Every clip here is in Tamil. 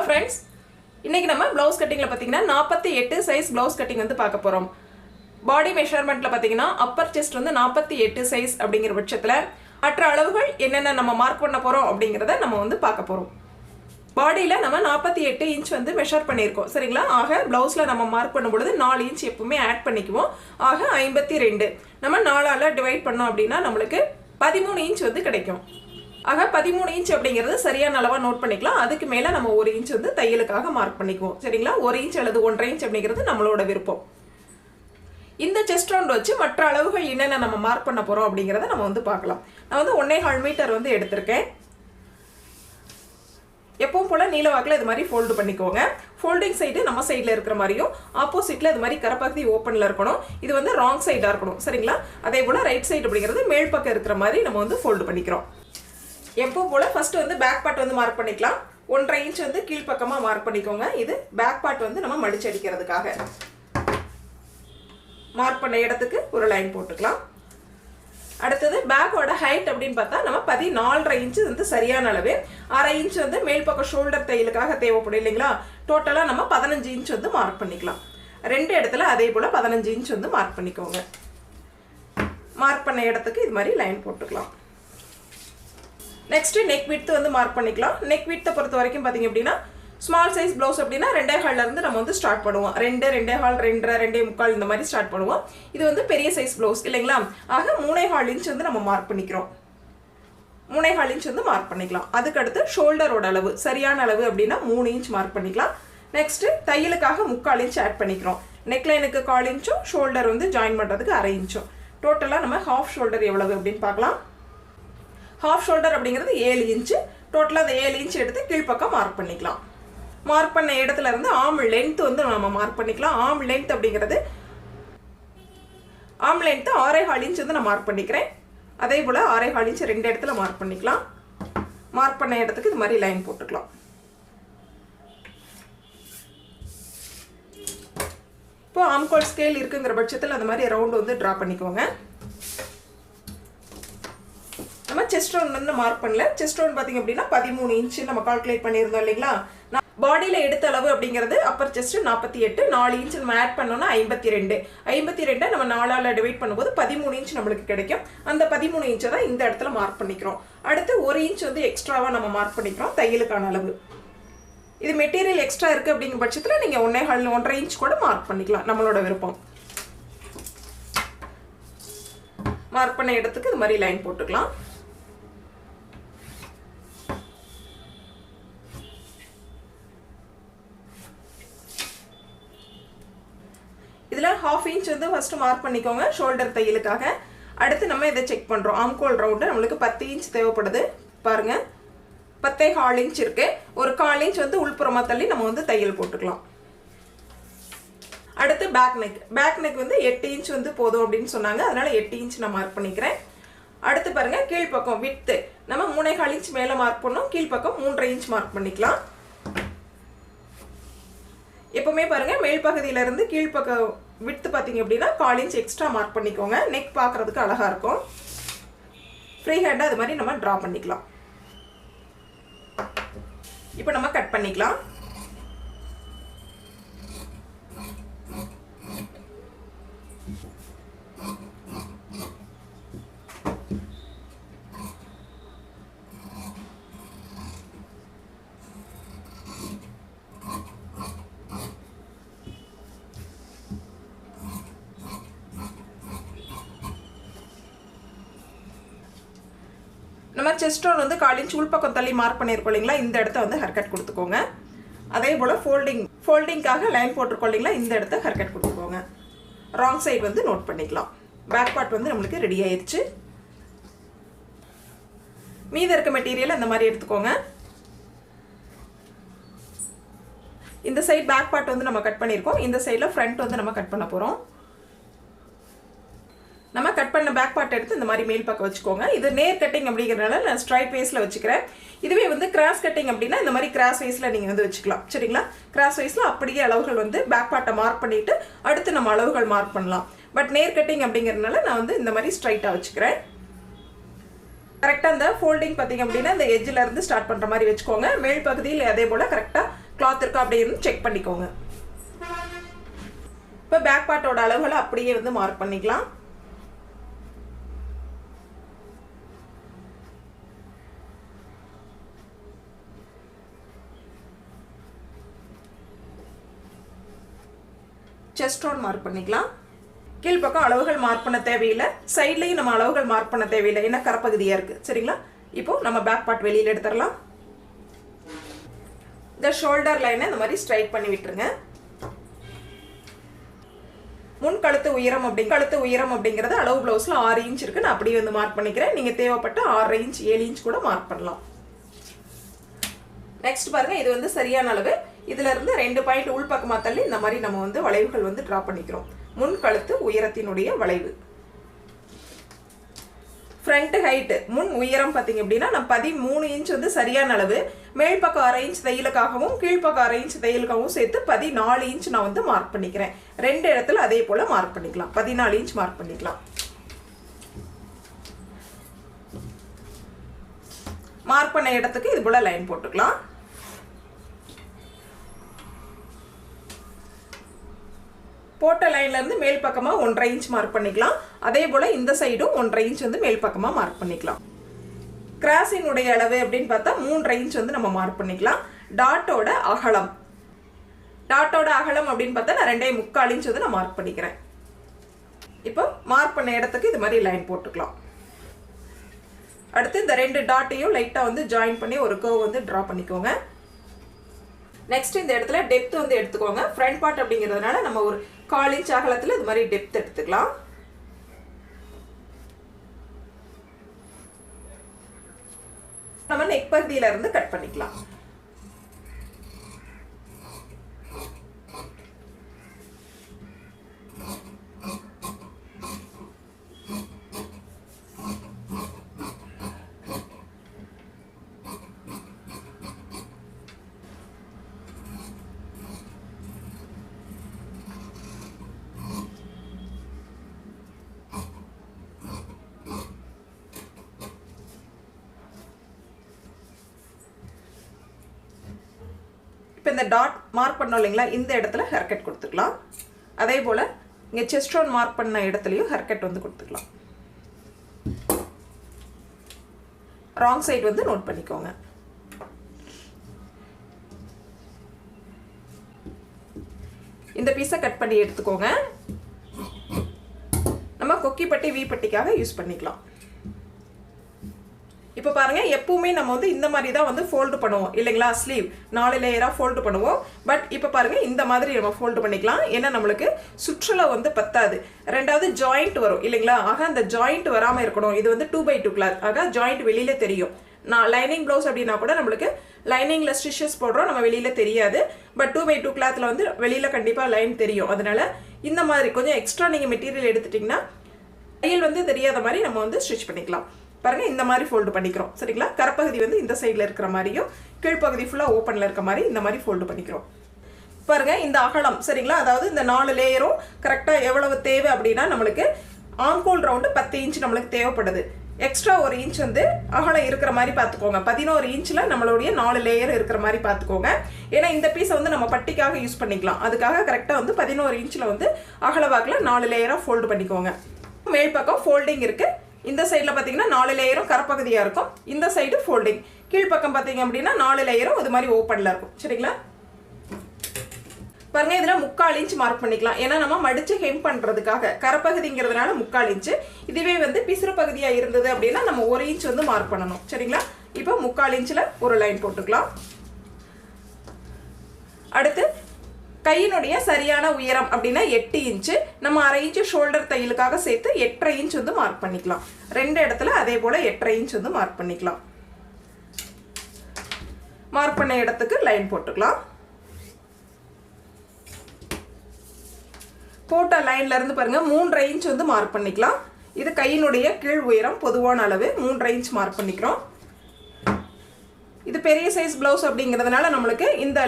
Hello friends, இன்னைக்கு நம்ம blouse cuttingல பாத்தீங்கன்னா 48 size blouse cutting வந்து பார்க்க போறோம். Body measurementல பாத்தீங்கன்னா upper chest வந்து 48 size அப்படிங்கிற பட்சத்துல மற்ற அளவுகள் என்னென்ன நம்ம மார்க் பண்ண போறோம் அப்படிங்கறத நம்ம வந்து பார்க்க போறோம். பாடியில நம்ம 48 இன்ச் வந்து மெஷர் பண்ணியிருக்கோம் சரிங்களா. ஆக பிளவுஸ்ல நம்ம மார்க் பண்ணும்போது 4 இன்ச் எப்பவுமே ஆட் பண்ணிக்குவோம். ஆக 52 நம்ம 4 ஆல டிவைட் பண்ணோம் அப்படினா நமக்கு 13 இன்ச் வந்து கிடைக்கும். ஆக 13 இன்ச் அப்படிங்கிறது சரியான அளவா நோட் பண்ணிக்கலாம். அதுக்கு மேல நம்ம 1 இன்ச் வந்து தையலுக்காக மார்க் பண்ணிக்குவோம் சரிங்களா. 1 இன்ச் அல்லது 1.5 இன்ச் அப்படிங்கிறது நம்மளோட விருப்பம். இந்த செஸ்ட் ரவுண்ட் வச்சு மற்ற அளவுகள் என்னென்ன நம்ம மார்க் பண்ண போறோம் அப்படிங்கறத நம்ம வந்து பார்க்கலாம். நான் வந்து 1.5 மீட்டர் வந்து எடுத்துர்க்கேன். எப்பவும் போல நீல வாக்குல இது மாதிரி ஃபோல்ட் பண்ணிக்கோங்க. ஃபோல்டிங் சைடு நம்ம சைடுல இருக்கிற மாதிரியும் ஆப்போசிட்ல இது மாதிரி கரப்பகுதி ஓபன்ல இருக்கணும். இது வந்து ராங் சைடா இருக்கணும் சரிங்களா. அதே போல ரைட் சைடு அப்படிங்கிறது மேல் பக்கம் இருக்கிற மாதிரி நம்ம வந்து ஃபோல்ட் பண்ணிக்கிறோம். எப்பவும் போல ஃபர்ஸ்ட் வந்து பேக் பார்ட் வந்து மார்க் பண்ணிக்கலாம். 1.5 இன்ச் வந்து கீழ் பக்கமா மார்க் பண்ணிக்கோங்க. இது பேக் பார்ட் வந்து நம்ம மடிச்சு அடிக்கிறதுக்காக மார்க் பண்ண இடத்துக்கு ஒரு லைன் போட்டுக்கலாம். அடுத்தது பேக்கோட ஹைட் அப்படினு பார்த்தா நம்ம 14.5 இன்ச் வந்து சரியான அளவு. 1/2 இன்ச் வந்து மேல் பக்கம் ஷோல்டர் தையலுக்காக தேவைப்படும் இல்லைங்களா. டோட்டலா நம்ம 15 இன்ச் வந்து மார்க் பண்ணிக்கலாம். ரெண்டு இடத்துல அதே போல 15 இன்ச் வந்து மார்க் பண்ணிக்கோங்க. மார்க் பண்ண இடத்துக்கு இது மாதிரி லைன் போட்டுக்கலாம். நெக்ஸ்ட் நெக் விட்த் வந்து மார்க் பண்ணிக்கலாம். நெக் விட்த்தை பொறுத்த வரைக்கும் பாத்தீங்க அப்படினா ஸ்மால் சைஸ் ப்ளவுஸ் அப்படினா 2.5 ல இருந்து நம்ம வந்து ஸ்டார்ட் பண்ணுவோம். 2, 2.5, 2.5, 2.25 இந்த மாதிரி ஸ்டார்ட் பண்ணுவோம். இது வந்து பெரிய சைஸ் ப்ளவுஸ் இல்லைங்களா. ஆக 3.25 இன்ச் வந்து நம்ம மார்க் பண்ணிக்கிறோம். 3.25 இன்ச் வந்து மார்க் பண்ணிக்கலாம். அதுக்கு அடுத்து ஷோல்டரோட அளவு சரியான அளவு அப்படினா 3 இன்ச் மார்க் பண்ணிக்கலாம். நெக்ஸ்ட் தையலுக்காக 3/4 இன்ச் ஆட் பண்ணிக்கிறோம். நெக் லைனுக்கு 1/4 இன்ச்சும் ஷோல்டர் வந்து ஜாயின் பண்றதுக்கு 1/2 இன்ச்சும். டோட்டலா நம்ம ஹாஃப் ஷோல்டர் எவ்வளவு அப்படினு பார்க்கலாம். ஹாஃப் ஷோல்டர் அப்படிங்கிறது 7 இன்ச். டோட்டலா அந்த 7 இன்ச் எடுத்து கீழ்ப்பக்கம் மார்க் பண்ணிக்கலாம். மார்க் பண்ண இடத்துல இருந்து ஆர்ம் லென்த் வந்து நம்ம மார்க் பண்ணிக்கலாம். ஆர்ம் லென்த் அப்படிங்கிறது ஆர்ம் லென்த் 6.5 இன்ச் வந்து நான் மார்க் பண்ணிக்கிறேன். அதே போல 6.5 இன்ச் ரெண்டு இடத்துல மார்க் பண்ணிக்கலாம். மார்க் பண்ண இடத்துக்கு இது மாதிரி லைன் போட்டுக்கலாம். இப்போ ஆம்கோல் ஸ்கேல் இருக்குங்கிற பட்சத்தில் அந்த மாதிரி ரவுண்ட் வந்து டிரா பண்ணிக்கோங்க. நம்ம செஸ்ட் ரவுண்ட் வந்து மார்க் பண்ணல. செஸ்ட் ரவுண்ட் பாத்தீங்க அப்படினா 13 இன்ச் நம்ம கால்குலேட் பண்ணியிருந்தோம் இல்லைங்களா. பாடியில எடுத்த அளவு அப்படிங்கிறது அப்பர் செஸ்ட் 48, 4 இன்ச் நம்ம ஆட் பண்ணோம்னா 52. 52 நம்ம 4 ஆல டிவைட் பண்ணும்போது 13 இன்ச் நமக்கு கிடைக்கும். அந்த 13 இன்ச் தான் இந்த இடத்துல மார்க் பண்ணிக்கிறோம். அடுத்து 1 இன்ச் வந்து எக்ஸ்ட்ராவா நம்ம மார்க் பண்ணிக்கிறோம் தையலுக்கான அளவு. இது மெட்டீரியல் எக்ஸ்ட்ரா இருக்கு அப்படிங்கிற பட்சத்துல நீங்க 1.5 இன்ச் கூட மார்க் பண்ணிக்கலாம். நம்மளோட விருப்பம். மார்க் பண்ண இடத்துக்கு இது மாதிரி லைன் போட்டுக்கலாம். இதுல 1/2 இன்ச் வந்து ஃபர்ஸ்ட் மார்க் பண்ணிக்கோங்க ஷோல்டர் தையலுக்காக. அடுத்து நம்ம இதை செக் பண்றோம். ஆம்கோல் ரவுண்ட் நமக்கு 10 இன்ச் தேவைப்படுது. பாருங்க 10.25 இன்ச் இருக்கு. ஒரு 1/4 இன்ச் வந்து உள்புறமா தள்ளி நம்ம வந்து தையல் போட்டுக்கலாம். அடுத்து பேக் நெக். பேக் நெக் வந்து 8 இன்ச் வந்து போதும் அப்படின்னு சொன்னாங்க. அதனால 8 இன்ச் நான் மார்க் பண்ணிக்கிறேன். அடுத்து பாருங்க கீழ்ப்பக்கம் விட்த் நம்ம 3.25 இன்ச் மேல மார்க் பண்ணோம். கீழ்ப்பக்கம் 3.5 இன்ச் மார்க் பண்ணிக்கலாம். எப்பவுமே பாருங்க மேல் பகுதியில இருந்து கீழ்ப்பக்கம் விட்த் பாத்தீங்க அப்படினா 1/4 இன்ச் எக்ஸ்ட்ரா மார்க் பண்ணிக்கோங்க. நெக் பார்க்கிறதுக்கு அழகா இருக்கும். ஃப்ரீ ஹேண்டா அது மாதிரி நம்ம டிரா பண்ணிக்கலாம். இப்போ நம்ம கட் பண்ணிக்கலாம். நம்ம செஸ்ட் ரவுண்ட் வந்து 1/4 இன்ச் உள்பக்கம் தள்ளி மார்க் பண்ணியிருக்கோம் இல்லைங்களா. இந்த இடத்த வந்து ஹேர் கட் கொடுத்துக்கோங்க. அதே போல ஃபோல்டிங்காக லைன் போட்டிருக்கோம் இல்லைங்களா. இந்த இடத்த ஹேர் கட் கொடுத்துக்கோங்க. ராங் சைடு வந்து நோட் பண்ணிக்கலாம். பேக் பார்ட் வந்து நம்மளுக்கு ரெடி ஆயிருச்சு. மீதி இருக்க மெட்டீரியல் அந்த மாதிரி எடுத்துக்கோங்க. இந்த சைடு பேக் பார்ட் வந்து நம்ம கட் பண்ணியிருக்கோம். இந்த சைடில் ஃப்ரண்ட் வந்து நம்ம கட் பண்ண போகிறோம். நம்ம கட் பண்ண பேக் பார்ட் எடுத்து இந்த மாதிரி மேல் பக்கம் வச்சுக்கோங்க. இது நேர் கட்டிங் அப்படிங்கிறனால நான் ஸ்ட்ரைட் வேஸ்ல வச்சுக்கிறேன். இதுவே வந்து கிராஸ் கட்டிங் அப்படின்னா இந்த மாதிரி கிராஸ் வேஸ்ல நீங்க வந்து வச்சுக்கலாம் சரிங்களா. கிராஸ் வேஸ்ல அப்படியே அளவுகள் வந்து பேக் பார்ட்டை மார்க் பண்ணிட்டு அடுத்து நம்ம அளவுகள் மார்க் பண்ணலாம். பட் நேர் கட்டிங் அப்படிங்கிறனால நான் வந்து இந்த மாதிரி ஸ்ட்ரைட்டா வச்சுக்கிறேன். கரெக்டா அந்த ஃபோல்டிங் பாத்தீங்க அப்படினா இந்த எட்ஜ்ல இருந்து ஸ்டார்ட் பண்ற மாதிரி வெச்சுக்கோங்க. மேல் பகுதியில் அதே போல கரெக்ட்டா கிளாத் இருக்கா அப்படின்னு செக் பண்ணிக்கோங்க. இப்போ பேக் பார்ட்டோட அளவுகளை அப்படியே வந்து மார்க் பண்ணிக்கலாம். செஸ்ட் ரவுண்ட் மார்க் பண்ணிக்கலாம். கீழ்ப்பக்கம் அளவுகள் மார்க் பண்ண தேவையில்லை, சைட்லையும் நம்ம அளவுகள் மார்க் பண்ண தேவையில்லை, ஏன்னா கரப்பகுதியாக இருக்குது. சரிங்களா? இப்போ நம்ம பேக் பார்ட் வெளியில் எடுத்துடலாம். இந்த ஷோல்டர் லைனை இந்த மாதிரி ஸ்ட்ரைட் பண்ணி விட்டுருங்க. முன் கழுத்து உயரம் அப்படிங்கிறது அளவு ப்ளவுஸில் 6 இன்ச் இருக்குது. நான் அப்படியே வந்து மார்க் பண்ணிக்கிறேன். நீங்கள் தேவைப்பட்ட 6 இன்ச் 7 இன்ச் கூட மார்க் பண்ணலாம். நெக்ஸ்ட் பாருங்க, இது வந்து சரியான அளவு. இதுல இருந்து 2 பாயிண்ட் உள் பக்கமா தள்ளி இந்த மாதிரி நம்ம வந்து வளைவுகள் வந்து டிரா பண்ணிக்கிறோம். முன் கழுத்து உயரத்தினுடைய வளைவு. ஃப்ரண்ட் ஹைட் முன் உயரம் பார்த்தீங்க அப்படின்னா நான் 13 இன்ச் வந்து சரியான அளவு. மேல் பக்கம் 1/2 இன்ச் தையலுக்காகவும் கீழ்ப்பக்கம் 1/2 இன்ச் தையலுக்காகவும் சேர்த்து 14 இன்ச் நான் வந்து மார்க் பண்ணிக்கிறேன். 2 இடத்துல அதே போல மார்க் பண்ணிக்கலாம். 14 இன்ச் மார்க் பண்ணிக்கலாம். மார்க் பண்ண இடத்துக்கு இது போல லைன் போட்டுக்கலாம். போட்ட லைன்ல இருந்து மேல் பக்கமா 1/2 இன்ச் மார்க் பண்ணிக்கலாம். அதே போல இந்த சைடும் 1/2 இன்ச் வந்து மேல் பக்கமா மார்க் பண்ணிக்கலாம். கிராஸினுடைய அளவு அப்படின்னு பார்த்தா 3/2 இன்ச் வந்து நம்ம மார்க் பண்ணிக்கலாம். டாட்டோட அகலம் அப்படின்னு பார்த்தா நான் 2.25 இன்ச் வந்து நான் மார்க் பண்ணிக்கிறேன். இப்போ மார்க் பண்ண இடத்துக்கு இது மாதிரி லைன் போட்டுக்கலாம். அடுத்து இந்த 2 டாட்டையும் லைட்டா வந்து ஜாயின் பண்ணி ஒரு கர்வ் வந்து டிரா பண்ணிக்கோங்க. நெக்ஸ்ட் இந்த இடத்துல டெப்த் வந்து எடுத்துக்கோங்க. ஃப்ரண்ட் பார்ட் அப்படிங்கிறதுனால நம்ம ஒரு 1/4 இன்ச் அகலத்தில் இது மாதிரி டெப்த் எடுத்துக்கலாம். நம்ம நெக் பகுதியில இருந்து கட் பண்ணிக்கலாம். இப்போ இந்த டாட் மார்க் பண்ணோம் இல்லைங்களா, இந்த இடத்துல ஹேர் கட் கொடுத்துக்கலாம். அதே போல் இங்கே செஸ்ட் ரவுண்ட் மார்க் பண்ண இடத்துலையும் ஹேர் கட் வந்து கொடுத்துக்கலாம். ராங் சைடு வந்து நோட் பண்ணிக்கோங்க. இந்த பீஸை கட் பண்ணி எடுத்துக்கோங்க. நம்ம கொக்கி பட்டி வி பட்டிக்காக யூஸ் பண்ணிக்கலாம். இப்போ பாருங்க, எப்பவுமே நம்ம வந்து இந்த மாதிரி தான் வந்து ஃபோல்டு பண்ணுவோம் இல்லைங்களா, ஸ்லீவ் 4 லேயராக ஃபோல்டு பண்ணுவோம். பட் இப்போ பாருங்க, இந்த மாதிரி நம்ம ஃபோல்டு பண்ணிக்கலாம். ஏன்னா நம்மளுக்கு சுற்றளவு வந்து பத்தாது. ரெண்டாவது ஜாயிண்ட் வரும் இல்லைங்களா, ஆக அந்த ஜாயிண்ட் வராமல் இருக்கணும். இது வந்து 2x2 கிளாத், ஆக ஜாயிண்ட் வெளியில தெரியும். நான் லைனிங் ப்ளவுஸ் அப்படின்னா கூட நம்மளுக்கு லைனிங்ல ஸ்டிச்சஸ் போடுறோம், நம்ம வெளியில தெரியாது. பட் 2x2 கிளாத்ல வந்து வெளியில கண்டிப்பா லைன் தெரியும். அதனால இந்த மாதிரி கொஞ்சம் எக்ஸ்ட்ரா நீங்க மெட்டீரியல் எடுத்துட்டீங்கன்னா தையல் வந்து தெரியாத மாதிரி நம்ம வந்து ஸ்டிச் பண்ணிக்கலாம். பாருங்க, இந்த மாதிரி ஃபோல்டு பண்ணிக்கிறோம். சரிங்களா? கரப்பகுதி வந்து இந்த சைடில் இருக்கிற மாதிரியும் கீழ்ப்பகுதி ஃபுல்லாக ஓப்பனில் இருக்க மாதிரி இந்த மாதிரி ஃபோல்டு பண்ணிக்கிறோம். பாருங்க, இந்த அகலம் சரிங்களா, அதாவது இந்த 4 லேயரும் கரெக்டாக எவ்வளவு தேவை அப்படின்னா நம்மளுக்கு ஆம்கோல் ரவுண்டு 10 இன்ச் நம்மளுக்கு தேவைப்படுது. எக்ஸ்ட்ரா 1 இன்ச் வந்து அகலம் இருக்கிற மாதிரி பார்த்துக்கோங்க. 11 இன்ச்சில் நம்மளுடைய 4 லேயர் இருக்கிற மாதிரி பார்த்துக்கோங்க. ஏன்னா இந்த பீஸை வந்து நம்ம பட்டிக்காக யூஸ் பண்ணிக்கலாம். அதுக்காக கரெக்டாக வந்து 11 இன்ச்சில் வந்து அகலவாக்கில் 4 லேயராக ஃபோல்டு பண்ணிக்கோங்க. மேல் பக்கம் ஃபோல்டிங் இருக்குது. இந்த சைடில் பார்த்தீங்கன்னா 4 லேயரும் கரப்பகுதியாக இருக்கும். இந்த சைடு ஃபோல்டிங். கீழ்ப்பக்கம் பார்த்தீங்க அப்படின்னா 4 லேயரும் இது மாதிரி ஓப்பனில் இருக்கும். சரிங்களா? பாருங்க, இதில் 3/4 இன்ச் மார்க் பண்ணிக்கலாம். ஏன்னா நம்ம மடித்து ஹெம் பண்ணுறதுக்காக கரப்பகுதிங்கிறதுனால 3/4 இன்ச்சு. இதுவே வந்து பிசுறு பகுதியாக இருந்தது அப்படின்னா நம்ம 1 இன்ச் வந்து மார்க் பண்ணணும். சரிங்களா? இப்போ 3/4 இன்ச்சில் ஒரு லைன் போட்டுக்கலாம். அடுத்து கையினுடைய சரியான உயரம் அப்படின்னா 8 இன்ச்சு. நம்ம 1/2 இன்ச்சு ஷோல்டர் தையலுக்காக சேர்த்து 8.5 இன்ச் வந்து மார்க் பண்ணிக்கலாம். 2 இடத்துல அதே போல 8.5 இன்ச் வந்து மார்க் பண்ணிக்கலாம். மார்க் பண்ண இடத்துக்கு லைன் போட்டுக்கலாம். போட்ட லைன்ல இருந்து பாருங்க 3.5 இன்ச் வந்து மார்க் பண்ணிக்கலாம். இது கையினுடைய கீழ் உயரம் பொதுவான அளவு 3.5 இன்ச் மார்க் பண்ணிக்கிறோம். இது பெரிய சைஸ் பிளவுஸ் அப்படிங்கிறதுனால நம்மளுக்கு இந்த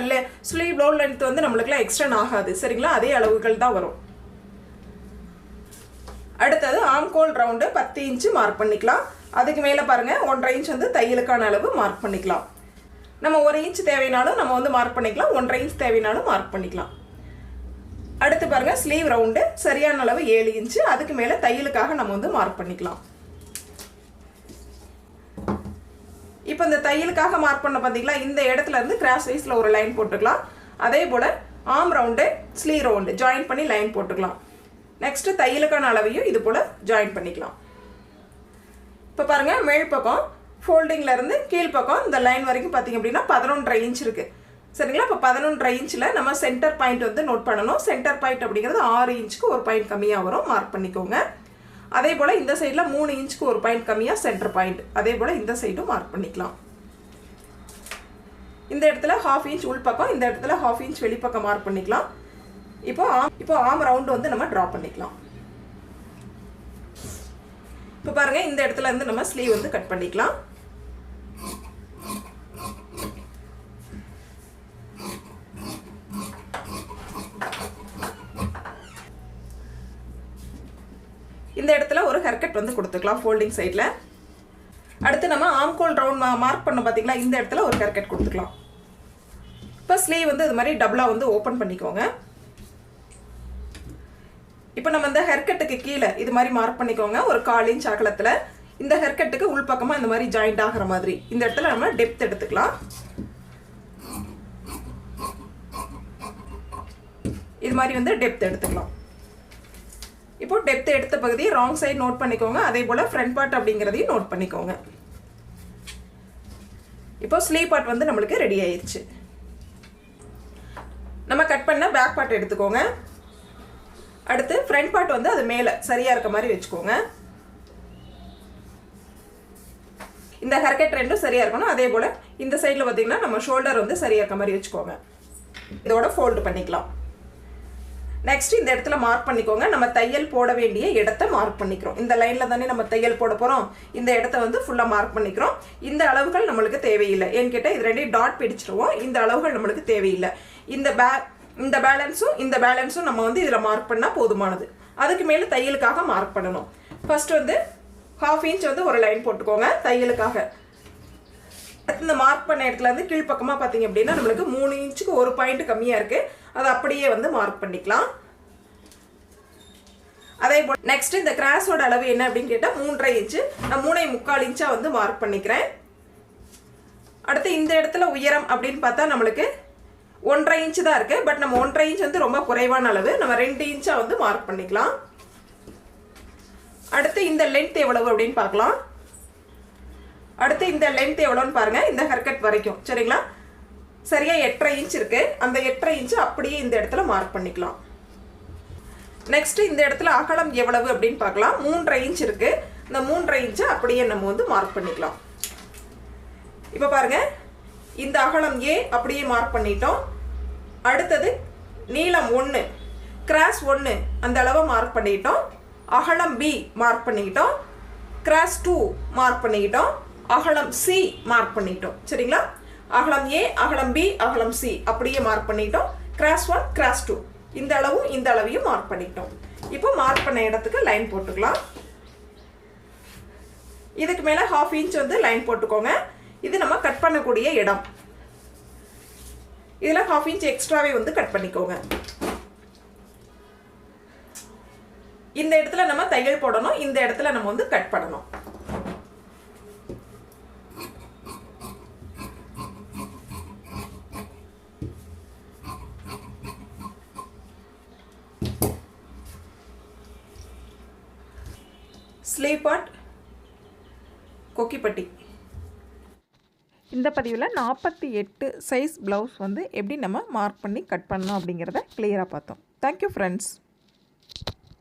ஸ்லீவ் லோ லென்த் வந்து நம்மளுக்குலாம் எக்ஸ்டெண்ட் ஆகாது. சரிங்களா? அதே அளவுகள் தான் வரும். அடுத்தது ஆம்கோல் ரவுண்டு 10 இன்ச்சு மார்க் பண்ணிக்கலாம். அதுக்கு மேலே பாருங்க 1.5 இன்ச் வந்து தையலுக்கான அளவு மார்க் பண்ணிக்கலாம். நம்ம 1 இன்ச் தேவைனாலும் நம்ம வந்து மார்க் பண்ணிக்கலாம், 1.5 இன்ச் தேவைனாலும் மார்க் பண்ணிக்கலாம். அடுத்து பாருங்கள், ஸ்லீவ் ரவுண்டு சரியான அளவு 7 இன்ச்சு. அதுக்கு மேலே தையலுக்காக நம்ம வந்து மார்க் பண்ணிக்கலாம். இப்போ இந்த தையலுக்காக மார்க் பண்ண பார்த்தீங்களா, இந்த இடத்துல இருந்து கிராஸ் வைஸில் ஒரு லைன் போட்டுக்கலாம். அதே போல் arm round sleeve round join பண்ணி லைன் போட்டுக்கலாம். நெக்ஸ்ட்டு தையலுக்கான அளவையும் இது போல் ஜாயின் பண்ணிக்கலாம். இப்போ பாருங்கள், மேல் பக்கம் ஃபோல்டிங்லேருந்து கீழ்ப்பக்கம் இந்த லைன் வரைக்கும் பார்த்திங்க அப்படின்னா 11.5 இன்ச் இருக்குது. சரிங்களா? இப்போ 11.5 இன்ச்சில் நம்ம சென்டர் பாயிண்ட் வந்து நோட் பண்ணணும். சென்டர் பாயிண்ட் அப்படிங்கிறது 6 இன்ச்சுக்கு ஒரு பாயிண்ட் கம்மியாக வரும், மார்க் பண்ணிக்கோங்க. அதே போல் இந்த சைடில் 3 இன்ச்சுக்கு ஒரு பாயிண்ட் கம்மியாக சென்டர் பாயிண்ட். அதே போல் இந்த சைடும் மார்க் பண்ணிக்கலாம். இந்த இடத்துல 1/2 இன்ச் உள் பக்கம், இந்த இடத்துல 1/2 இன்ச் வெளிப்பக்கம் மார்க் பண்ணிக்கலாம். இப்போ ஆர்ம் ரவுண்டு வந்து நம்ம ட்ரா பண்ணிக்கலாம். இப்போ பாருங்கள், இந்த இடத்துல இருந்து நம்ம ஸ்லீவ் வந்து கட் பண்ணிக்கலாம். இந்த இடத்துல ஒரு ஹேர்கட் வந்து கொடுத்துக்கலாம் ஃபோல்டிங் சைடில். அடுத்து நம்ம ஆம்கோல் ரவுண்ட் மார்க் பண்ண பார்த்தீங்களா, இந்த இடத்துல ஒரு ஹேர்கட் கொடுத்துக்கலாம். இப்போ ஸ்லீவ் வந்து இது மாதிரி டபுளாக வந்து ஓப்பன் பண்ணிக்கோங்க. இப்போ நம்ம இந்த ஹேர்கட்டுக்கு கீழே இது மாதிரி மார்க் பண்ணிக்கோங்க. ஒரு 1/4 இன்ச் அகலத்தில் இந்த ஹேர்கட்டுக்கு உள்பக்கமாக இந்த மாதிரி ஜாயிண்ட் ஆகிற மாதிரி இந்த இடத்துல நம்ம டெப்த் எடுத்துக்கலாம். இது மாதிரி வந்து டெப்த் எடுத்துக்கலாம். இப்போ டெப்த் எடுத்த பகுதி ராங் சைடு நோட் பண்ணிக்கோங்க. அதே போல் ஃப்ரண்ட் பார்ட் அப்படிங்கிறதையும் நோட் பண்ணிக்கோங்க. இப்போ ஸ்லீவ் பார்ட் வந்து நம்மளுக்கு ரெடி ஆயிடுச்சு. நம்ம கட் பண்ண பேக் பார்ட் எடுத்துக்கோங்க. அடுத்து ஃப்ரண்ட் பார்ட் வந்து அது மேலே சரியாக இருக்க மாதிரி வச்சுக்கோங்க. இந்த ஹேர்கட் ரெண்டும் சரியாக இருக்கணும். அதே போல் இந்த சைடில் பார்த்தீங்கன்னா நம்ம ஷோல்டர் வந்து சரியாக இருக்க மாதிரி வச்சுக்கோங்க. இதோட ஃபோல்டு பண்ணிக்கலாம். நெக்ஸ்ட் இந்த இடத்துல மார்க் பண்ணிக்கோங்க. நம்ம தையல் போட வேண்டிய இடத்த மார்க் பண்ணிக்கிறோம். இந்த லைனில் தானே நம்ம தையல் போட போகிறோம். இந்த இடத்த வந்து ஃபுல்லாக மார்க் பண்ணிக்கிறோம். இந்த அளவுகள் நம்மளுக்கு தேவையில்லை. ஏன்னு கேட்டால் இது 2 டாட் பிடிச்சிருவோம். இந்த அளவுகள் நம்மளுக்கு தேவையில்லை. இந்த பேலன்ஸும் நம்ம வந்து இதில் மார்க் பண்ணால் போதுமானது. அதுக்கு மேலே தையலுக்காக மார்க் பண்ணணும். ஃபர்ஸ்ட் வந்து 1/2 இன்ச் வந்து ஒரு லைன் போட்டுக்கோங்க தையலுக்காக. இந்த மார்க் பண்ண இடத்துல இருந்து கீழ்ப்பக்கமாக பார்த்தீங்க அப்படின்னா நம்மளுக்கு 3 இன்ச்சுக்கு ஒரு பாயிண்ட் கம்மியாக இருக்குது. அதை அப்படியே வந்து மார்க் பண்ணிக்கலாம். அதே போல் நெக்ஸ்ட் இந்த கிராஸோட அளவு என்ன அப்படின்னு கேட்டால் 3.5 இன்ச்சு. நான் 3.25 இன்ச்சாக வந்து மார்க் பண்ணிக்கிறேன். அடுத்து இந்த இடத்துல உயரம் அப்படின்னு பார்த்தா நம்மளுக்கு 1.5 இன்ச்சு தான் இருக்குது. பட் நம்ம 1.5 இன்ச் வந்து ரொம்ப குறைவான அளவு. நம்ம 2 இன்ச்சாக வந்து மார்க் பண்ணிக்கலாம். அடுத்து இந்த லென்த் எவ்வளவு அப்படின்னு பார்க்கலாம். அடுத்து இந்த லென்த் எவ்வளோன்னு பாருங்கள். இந்த ஹேர்கட் வரைக்கும் சரிங்களா, சரியாக 8.5 இன்ச் இருக்குது. அந்த 8.5 இன்ச்சு அப்படியே இந்த இடத்துல மார்க் பண்ணிக்கலாம். நெக்ஸ்ட் இந்த இடத்துல அகலம் எவ்வளவு அப்படின்னு பார்க்கலாம். 3.5 இன்ச் இருக்குது. இந்த 3.5 இன்ச்சை அப்படியே நம்ம வந்து மார்க் பண்ணிக்கலாம். இப்போ பாருங்கள், இந்த அகலம் A அப்படியே மார்க் பண்ணிட்டோம். அடுத்தது நீளம் 1 கிராஸ் 1 அந்த அளவை மார்க் பண்ணிக்கிட்டோம். அகலம் B மார்க் பண்ணிக்கிட்டோம். கிராஸ் 2 மார்க் பண்ணிக்கிட்டோம். அகலம் C மார்க் பண்ணிட்டோம். சரிங்களா, அகலம் A அகலம் B அகலம் C அப்படியே மார்க் பண்ணிட்டோம். கிராஸ் 1 கிராஸ் 2 இந்த அளவும் இந்த அளவையும் மார்க் பண்ணிட்டோம். இப்போ மார்க் பண்ண இடத்துக்கு லைன் போட்டுக்கலாம். இதுக்கு மேலே 1/2 இன்ச் வந்து லைன் போட்டுக்கோங்க. இது நம்ம கட் பண்ணக்கூடிய இடம். இதில் 1/2 இன்ச் எக்ஸ்ட்ராவே வந்து கட் பண்ணிக்கோங்க. இந்த இடத்துல நம்ம தையல் போடணும். இந்த இடத்துல நம்ம வந்து கட் பண்ணணும். Sleeve part Kokkipatti. இந்த பதிவில் 48 சைஸ் ப்ளவுஸ் வந்து எப்படி நம்ம மார்க் பண்ணி கட் பண்ணணும் அப்படிங்கிறத கிளியராக பார்த்தோம். Thank you friends.